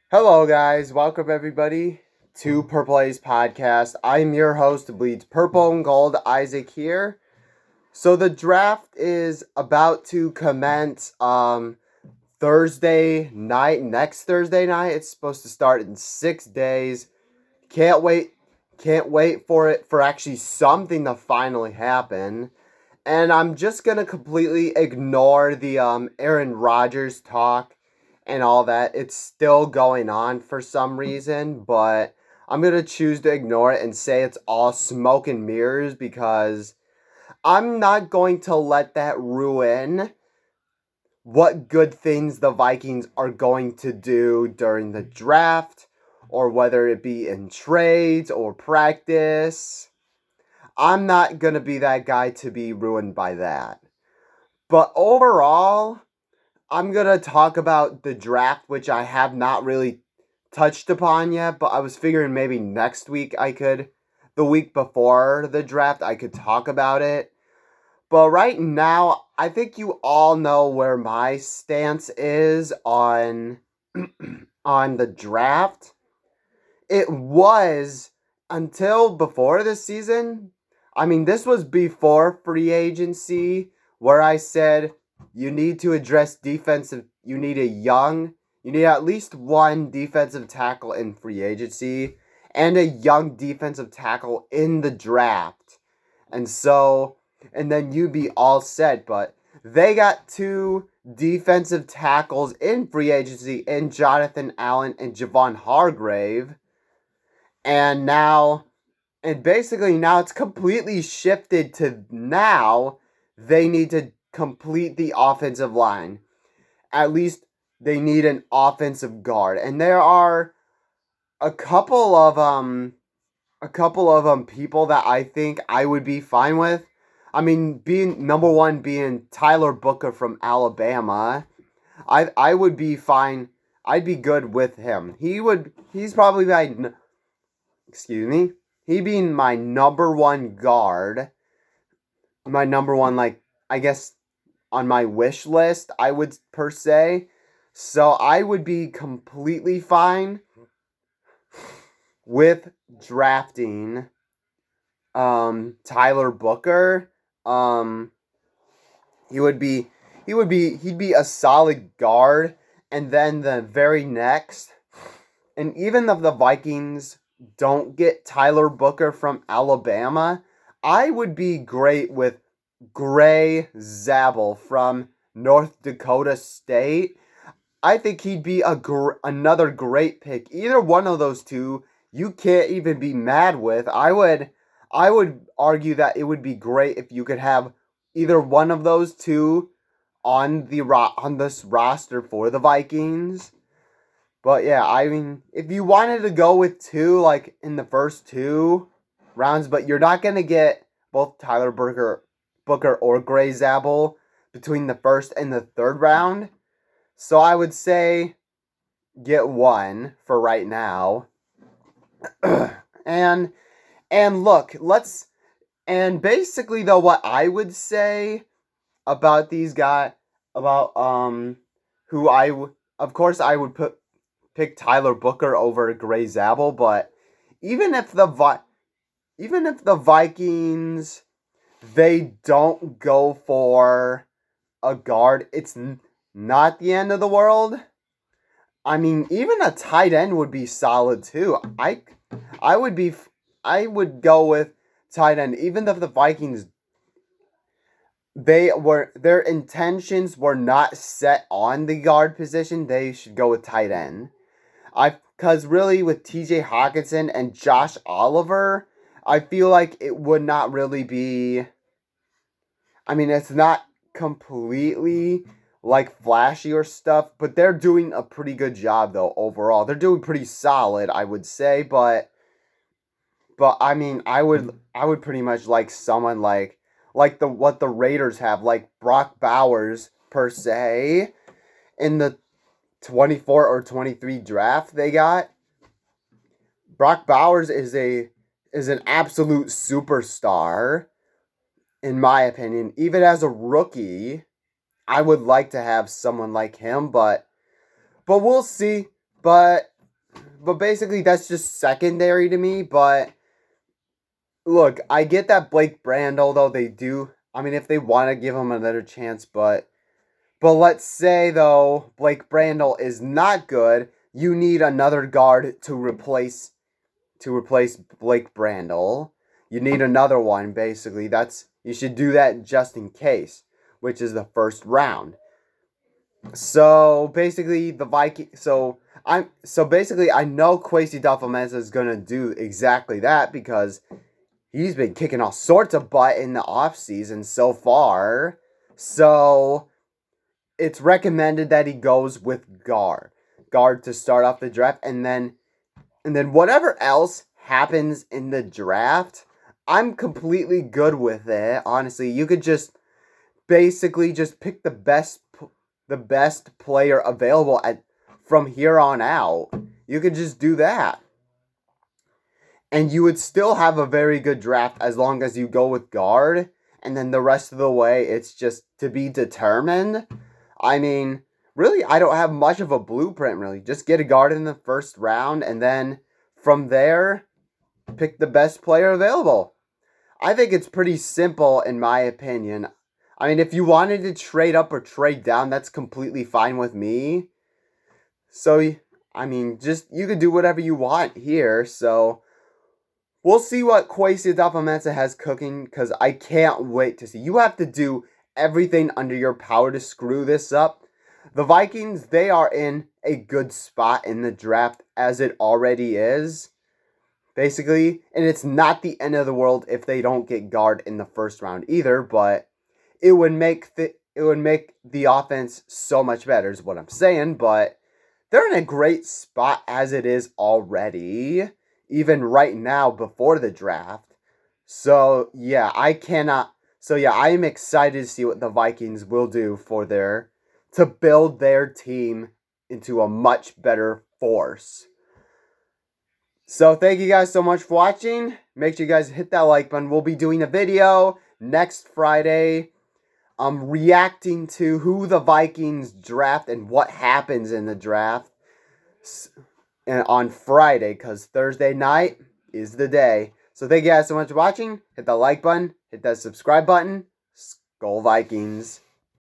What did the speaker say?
Hello, guys. Welcome, everybody, to Purple A's podcast. I'm your host, Bleeds Purple and Gold, Isaac here. So, the draft is about to commence Thursday night, next Thursday night. It's supposed to start in 6 days. Can't wait. Can't wait for it for actually something to finally happen. And I'm just gonna completely ignore the Aaron Rodgers talk and all that. It's still going on for some reason, but I'm gonna choose to ignore it and say it's all smoke and mirrors because I'm not going to let that ruin what good things the Vikings are going to do during the draft, or whether it be in trades or practice. I'm not gonna be that guy to be ruined by that. But overall, I'm going to talk about the draft, which I have not really touched upon yet, but I was figuring maybe next week the week before the draft, I could talk about it. But right now, I think you all know where my stance is on on the draft. It was until before this season. I mean, this was before free agency where I said you need to address defensive. You need at least one defensive tackle in free agency and a young defensive tackle in the draft. And so, and then you'd be all set. But they got two defensive tackles in free agency in Jonathan Allen and Javon Hargrave. And basically now it's completely shifted to now they need to complete the offensive line. At least they need an offensive guard. And there are a couple of people that I think I would be fine with. I mean, being number one being Tyler Booker from Alabama. I would be fine. I'd be good with him. He's probably he being my number one guard, my number one, like, I guess, on my wish list, I would per se. So I would be completely fine with drafting Tyler Booker. Um he'd be a solid guard, and then the very next, and even if the Vikings don't get Tyler Booker from Alabama, I would be great with Gray Zabel from North Dakota State. I think he'd be another great pick. Either one of those two, you can't even be mad with. I would argue that it would be great if you could have either one of those two on this roster for the Vikings. But yeah, I mean, if you wanted to go with two, like in the first two rounds, but you're not gonna get both Booker or Gray Zabel between the first and the third round. So I would say get one for right now. and and look, and basically though, what I would say about these guys, about who of course I would pick Tyler Booker over Gray Zabel, but even if the Vikings, they don't go for a guard, it's not the end of the world. I mean, even a tight end would be solid too. I would be I would go with tight end even if the Vikings, their intentions were not set on the guard position. They should go with tight end. Because really, with TJ Hawkinson and Josh Oliver, I feel like it would not really be. I mean, it's not completely like flashy or stuff, but they're doing a pretty good job though overall. They're doing pretty solid, I would say, but I mean, I would pretty much like someone like the what the Raiders have, like Brock Bowers per se, in the 24 or 23 draft they got. Brock Bowers is an absolute superstar in my opinion. Even as a rookie, I would like to have someone like him, but we'll see. But basically that's just secondary to me. But look, I get that Blake Brandel, though they do. I mean, if they want to give him another chance, but let's say though Blake Brandel is not good, you need another guard to replace Blake Brandel. You need another one, basically. You should do that just in case, which is the first round. So basically, the Vikings. So basically, I know Kwesi Duffel is gonna do exactly that because he's been kicking all sorts of butt in the offseason so far. So it's recommended that he goes with guard to start off the draft, and then whatever else happens in the draft, I'm completely good with it. Honestly, you could just basically just pick the best player available from here on out. You could just do that. And you would still have a very good draft as long as you go with guard, and then the rest of the way it's just to be determined. I mean, really, I don't have much of a blueprint, really. Just get a guard in the first round, and then from there, pick the best player available. I think it's pretty simple, in my opinion. I mean, if you wanted to trade up or trade down, that's completely fine with me. So, I mean, you could do whatever you want here. So, we'll see what Kwesi Adofo-Mensah has cooking, because I can't wait to see. You have to do everything under your power to screw this up. The Vikings, they are in a good spot in the draft as it already is, basically. And it's not the end of the world if they don't get guard in the first round either, but it would make the offense so much better is what I'm saying. But they're in a great spot as it is already, even right now before the draft. So yeah, I am excited to see what the Vikings will do to build their team into a much better force. So thank you guys so much for watching. Make sure you guys hit that like button. We'll be doing a video next Friday. Reacting to who the Vikings draft and what happens in the draft. And on Friday, because Thursday night is the day. So thank you guys so much for watching. Hit that like button. Hit that subscribe button. Skol Vikings.